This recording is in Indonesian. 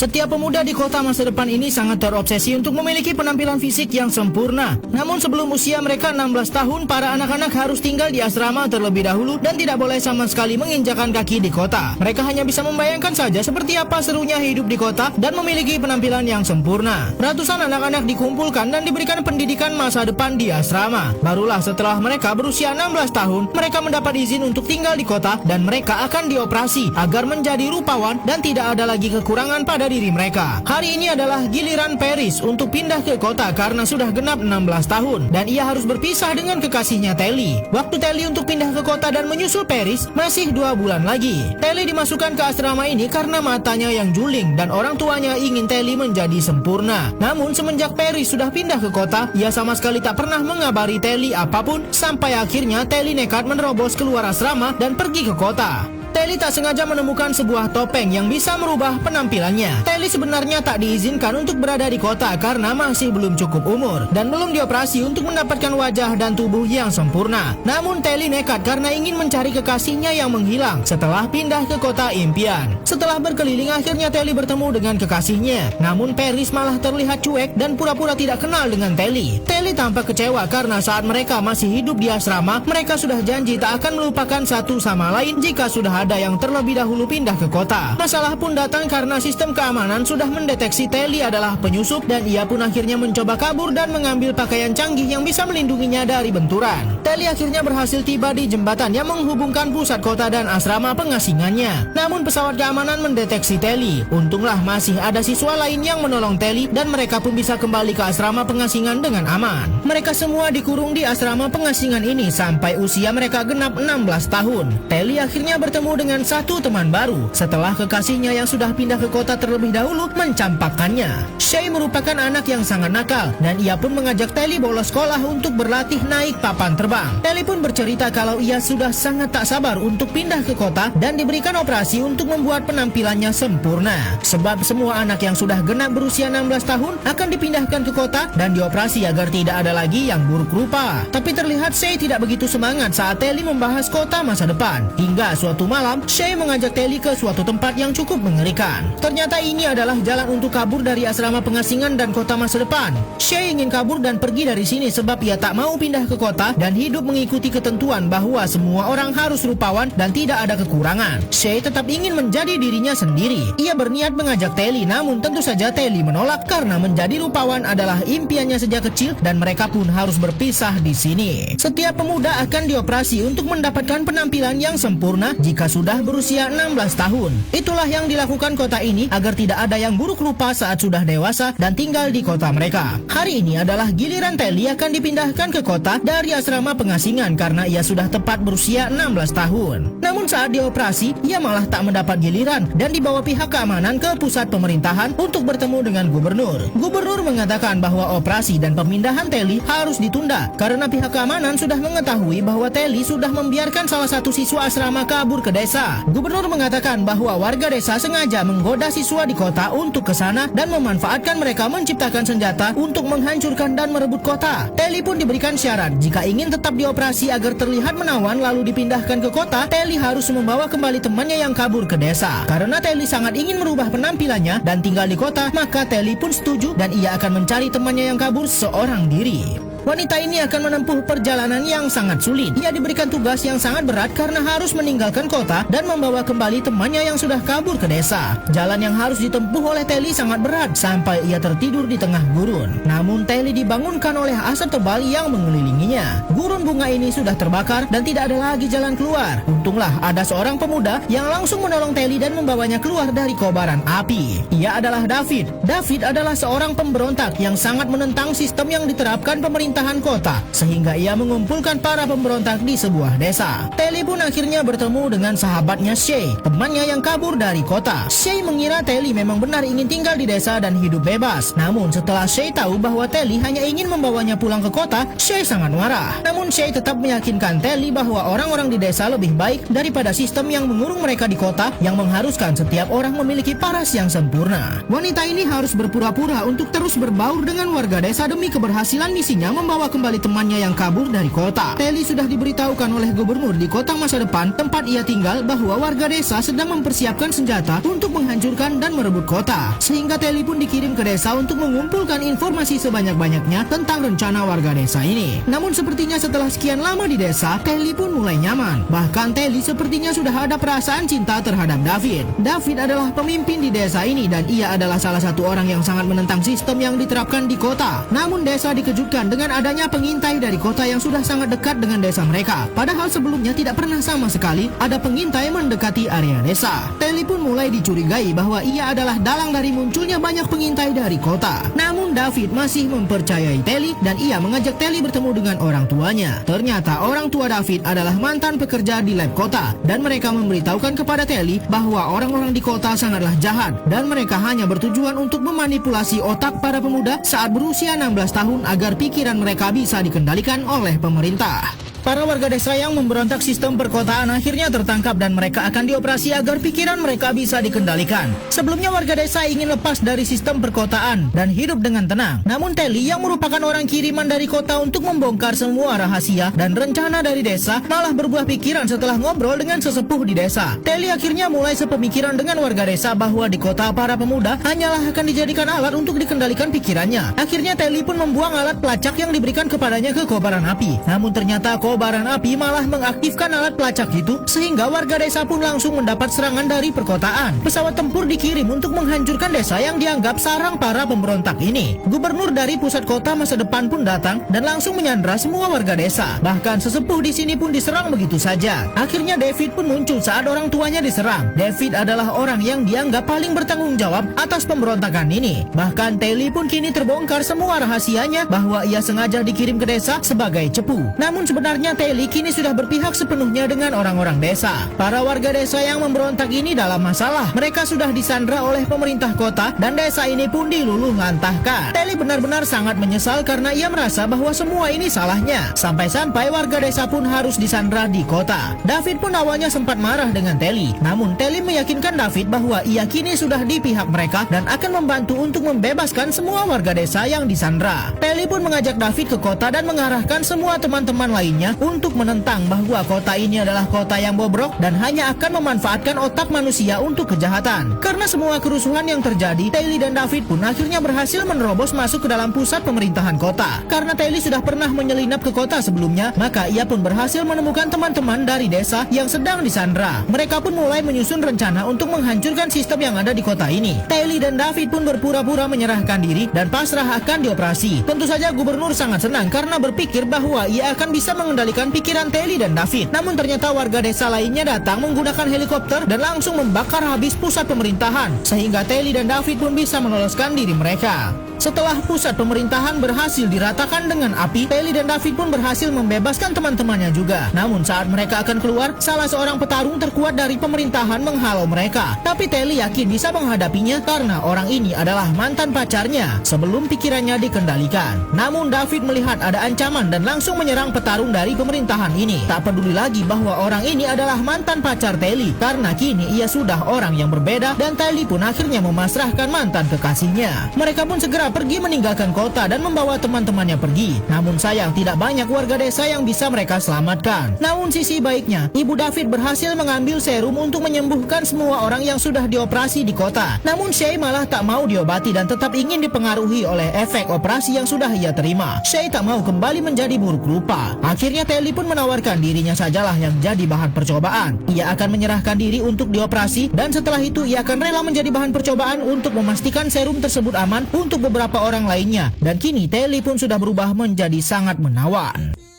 Setiap pemuda di kota masa depan ini sangat terobsesi untuk memiliki penampilan fisik yang sempurna. Namun sebelum usia mereka 16 tahun, para anak-anak harus tinggal di asrama terlebih dahulu dan tidak boleh sama sekali menginjakan kaki di kota. Mereka hanya bisa membayangkan saja seperti apa serunya hidup di kota dan memiliki penampilan yang sempurna. Ratusan anak-anak dikumpulkan dan diberikan pendidikan masa depan di asrama. Barulah setelah mereka berusia 16 tahun, mereka mendapat izin untuk tinggal di kota dan mereka akan dioperasi agar menjadi rupawan dan tidak ada lagi kekurangan pada diri mereka. Hari ini adalah giliran Paris untuk pindah ke kota karena sudah genap 16 tahun dan ia harus berpisah dengan kekasihnya Telly. Waktu Telly untuk pindah ke kota dan menyusul Paris masih 2 bulan lagi. Telly dimasukkan ke asrama ini karena matanya yang juling dan orang tuanya ingin Telly menjadi sempurna. Namun semenjak Paris sudah pindah ke kota, ia sama sekali tak pernah mengabari Telly apapun sampai akhirnya Telly nekat menerobos keluar asrama dan pergi ke kota. Telly tak sengaja menemukan sebuah topeng yang bisa merubah penampilannya. Telly sebenarnya tak diizinkan untuk berada di kota karena masih belum cukup umur dan belum dioperasi untuk mendapatkan wajah dan tubuh yang sempurna. Namun Telly nekat karena ingin mencari kekasihnya yang menghilang setelah pindah ke kota impian. Setelah berkeliling, akhirnya Telly bertemu dengan kekasihnya. Namun Paris malah terlihat cuek dan pura-pura tidak kenal dengan Telly. Telly tampak kecewa karena saat mereka masih hidup di asrama, mereka sudah janji tak akan melupakan satu sama lain jika sudah ada yang terlebih dahulu pindah ke kota. Masalah pun datang karena sistem keamanan sudah mendeteksi Telly adalah penyusup dan ia pun akhirnya mencoba kabur dan mengambil pakaian canggih yang bisa melindunginya dari benturan. Telly akhirnya berhasil tiba di jembatan yang menghubungkan pusat kota dan asrama pengasingannya. Namun pesawat keamanan mendeteksi Telly. Untunglah masih ada siswa lain yang menolong Telly dan mereka pun bisa kembali ke asrama pengasingan dengan aman. Mereka semua dikurung di asrama pengasingan ini sampai usia mereka genap 16 tahun. Telly akhirnya bertemu dengan satu teman baru setelah kekasihnya yang sudah pindah ke kota terlebih dahulu mencampakkannya. Shay merupakan anak yang sangat nakal dan ia pun mengajak Telly bolos sekolah untuk berlatih naik papan terbang. Telly pun bercerita kalau ia sudah sangat tak sabar untuk pindah ke kota dan diberikan operasi untuk membuat penampilannya sempurna. Sebab semua anak yang sudah genap berusia 16 tahun akan dipindahkan ke kota dan dioperasi agar tidak ada lagi yang buruk rupa. Tapi terlihat Shay tidak begitu semangat saat Telly membahas kota masa depan. Hingga suatu malam, Shay mengajak Telly ke suatu tempat yang cukup mengerikan. Ternyata ini adalah jalan untuk kabur dari asrama pengasingan dan kota masa depan. Shay ingin kabur dan pergi dari sini sebab ia tak mau pindah ke kota dan hidup mengikuti ketentuan bahwa semua orang harus rupawan dan tidak ada kekurangan. Shay tetap ingin menjadi dirinya sendiri. Ia berniat mengajak Telly, namun tentu saja Telly menolak karena menjadi rupawan adalah impiannya sejak kecil dan mereka pun harus berpisah di sini. Setiap pemuda akan dioperasi untuk mendapatkan penampilan yang sempurna jika sudah berusia 16 tahun. Itulah yang dilakukan kota ini agar tidak ada yang buruk rupa saat sudah dewasa dan tinggal di kota mereka. Hari ini adalah giliran Telly akan dipindahkan ke kota dari asrama pengasingan karena ia sudah tepat berusia 16 tahun. Namun saat dioperasi, ia malah tak mendapat giliran dan dibawa pihak keamanan ke pusat pemerintahan untuk bertemu dengan gubernur. Gubernur mengatakan bahwa operasi dan pemindahan Telly harus ditunda karena pihak keamanan sudah mengetahui bahwa Telly sudah membiarkan salah satu siswa asrama kabur ke desa. Gubernur mengatakan bahwa warga desa sengaja menggoda siswa di kota untuk ke sana dan memanfaatkan mereka menciptakan senjata untuk menghancurkan dan merebut kota. Telly pun diberikan syarat jika ingin tetap dioperasi agar terlihat menawan lalu dipindahkan ke kota, Telly harus membawa kembali temannya yang kabur ke desa. Karena Telly sangat ingin merubah penampilannya dan tinggal di kota, maka Telly pun setuju dan ia akan mencari temannya yang kabur seorang diri. Wanita ini akan menempuh perjalanan yang sangat sulit. Ia diberikan tugas yang sangat berat karena harus meninggalkan kota dan membawa kembali temannya yang sudah kabur ke desa. Jalan yang harus ditempuh oleh Telly sangat berat sampai ia tertidur di tengah gurun. Namun Telly dibangunkan oleh asap tebal yang mengelilinginya. Gurun bunga ini sudah terbakar dan tidak ada lagi jalan keluar. Untunglah ada seorang pemuda yang langsung menolong Telly dan membawanya keluar dari kobaran api. Ia adalah David. David adalah seorang pemberontak yang sangat menentang sistem yang diterapkan pemerintah kota, sehingga ia mengumpulkan para pemberontak di sebuah desa. Telly pun akhirnya bertemu dengan sahabatnya Shay, temannya yang kabur dari kota. Shay mengira Telly memang benar ingin tinggal di desa dan hidup bebas. Namun setelah Shay tahu bahwa Telly hanya ingin membawanya pulang ke kota, Shay sangat marah. Namun Shay tetap meyakinkan Telly bahwa orang-orang di desa lebih baik daripada sistem yang mengurung mereka di kota yang mengharuskan setiap orang memiliki paras yang sempurna. Wanita ini harus berpura-pura untuk terus berbaur dengan warga desa demi keberhasilan misinya membawa kembali temannya yang kabur dari kota. Telly sudah diberitahukan oleh gubernur di kota masa depan tempat ia tinggal bahwa warga desa sedang mempersiapkan senjata untuk menghancurkan dan merebut kota. Sehingga Telly pun dikirim ke desa untuk mengumpulkan informasi sebanyak-banyaknya tentang rencana warga desa ini. Namun sepertinya setelah sekian lama di desa, Telly pun mulai nyaman. Bahkan Telly sepertinya sudah ada perasaan cinta terhadap David. David adalah pemimpin di desa ini dan ia adalah salah satu orang yang sangat menentang sistem yang diterapkan di kota. Namun desa dikejutkan dengan adanya pengintai dari kota yang sudah sangat dekat dengan desa mereka. Padahal sebelumnya tidak pernah sama sekali ada pengintai mendekati area desa. Telly pun mulai dicurigai bahwa ia adalah dalang dari munculnya banyak pengintai dari kota. Namun David masih mempercayai Telly dan ia mengajak Telly bertemu dengan orang tuanya. Ternyata orang tua David adalah mantan pekerja di lab kota dan mereka memberitahukan kepada Telly bahwa orang-orang di kota sangatlah jahat dan mereka hanya bertujuan untuk memanipulasi otak para pemuda saat berusia 16 tahun agar pikiran mereka bisa dikendalikan oleh pemerintah. Para warga desa yang memberontak sistem perkotaan akhirnya tertangkap dan mereka akan dioperasi agar pikiran mereka bisa dikendalikan. Sebelumnya warga desa ingin lepas dari sistem perkotaan dan hidup dengan tenang. Namun Telly yang merupakan orang kiriman dari kota untuk membongkar semua rahasia dan rencana dari desa malah berbuah pikiran setelah ngobrol dengan sesepuh di desa. Telly akhirnya mulai sepemikiran dengan warga desa bahwa di kota para pemuda hanyalah akan dijadikan alat untuk dikendalikan pikirannya. Akhirnya Telly pun membuang alat pelacak yang diberikan kepadanya ke kobaran api. Namun ternyata kobaran api malah mengaktifkan alat pelacak itu sehingga warga desa pun langsung mendapat serangan dari perkotaan. Pesawat tempur dikirim untuk menghancurkan desa yang dianggap sarang para pemberontak ini. Gubernur dari pusat kota masa depan pun datang dan langsung menyandra semua warga desa. Bahkan sesepuh di sini pun diserang begitu saja. Akhirnya David pun muncul saat orang tuanya diserang. David adalah orang yang dianggap paling bertanggung jawab atas pemberontakan ini. Bahkan Telly pun kini terbongkar semua rahasianya bahwa ia sengaja dikirim ke desa sebagai cepu. Namun sebenarnya Telly kini sudah berpihak sepenuhnya dengan orang-orang desa. Para warga desa yang memberontak ini dalam masalah. Mereka sudah disandra oleh pemerintah kota dan desa ini pun diluluh lantahkan. Telly benar-benar sangat menyesal karena ia merasa bahwa semua ini salahnya. Sampai-sampai warga desa pun harus disandra di kota. David pun awalnya sempat marah dengan Telly. Namun Telly meyakinkan David bahwa ia kini sudah di pihak mereka dan akan membantu untuk membebaskan semua warga desa yang disandra. Telly pun mengajak David ke kota dan mengarahkan semua teman-teman lainnya untuk menentang bahwa kota ini adalah kota yang bobrok dan hanya akan memanfaatkan otak manusia untuk kejahatan. Karena semua kerusuhan yang terjadi, Telly dan David pun akhirnya berhasil menerobos masuk ke dalam pusat pemerintahan kota. Karena Telly sudah pernah menyelinap ke kota sebelumnya, maka ia pun berhasil menemukan teman-teman dari desa yang sedang disandra. Mereka pun mulai menyusun rencana untuk menghancurkan sistem yang ada di kota ini. Telly dan David pun berpura-pura menyerahkan diri dan pasrah akan dioperasi. Tentu saja gubernur sangat senang karena berpikir bahwa ia akan bisa mengendalikan pikiran Telly dan David. Namun ternyata warga desa lainnya datang menggunakan helikopter dan langsung membakar habis pusat pemerintahan sehingga Telly dan David pun bisa meloloskan diri mereka. Setelah pusat pemerintahan berhasil diratakan dengan api, Telly dan David pun berhasil membebaskan teman-temannya juga. Namun saat mereka akan keluar, salah seorang petarung terkuat dari pemerintahan menghalau mereka. Tapi Telly yakin bisa menghadapinya karena orang ini adalah mantan pacarnya sebelum pikirannya dikendalikan. Namun David melihat ada ancaman dan langsung menyerang petarung dari pemerintahan ini. Tak peduli lagi bahwa orang ini adalah mantan pacar Telly karena kini ia sudah orang yang berbeda dan Telly pun akhirnya memasrahkan mantan kekasihnya. Mereka pun segera pergi meninggalkan kota dan membawa teman-temannya pergi. Namun sayang tidak banyak warga desa yang bisa mereka selamatkan. Namun sisi baiknya, ibu David berhasil mengambil serum untuk menyembuhkan semua orang yang sudah dioperasi di kota. Namun Shay malah tak mau diobati dan tetap ingin dipengaruhi oleh efek operasi yang sudah ia terima. Shay tak mau kembali menjadi buruk rupa. Akhirnya Telly pun menawarkan dirinya sajalah yang jadi bahan percobaan. Ia akan menyerahkan diri untuk dioperasi dan setelah itu ia akan rela menjadi bahan percobaan untuk memastikan serum tersebut aman untuk beberapa orang lainnya. Dan kini Telly pun sudah berubah menjadi sangat menawan.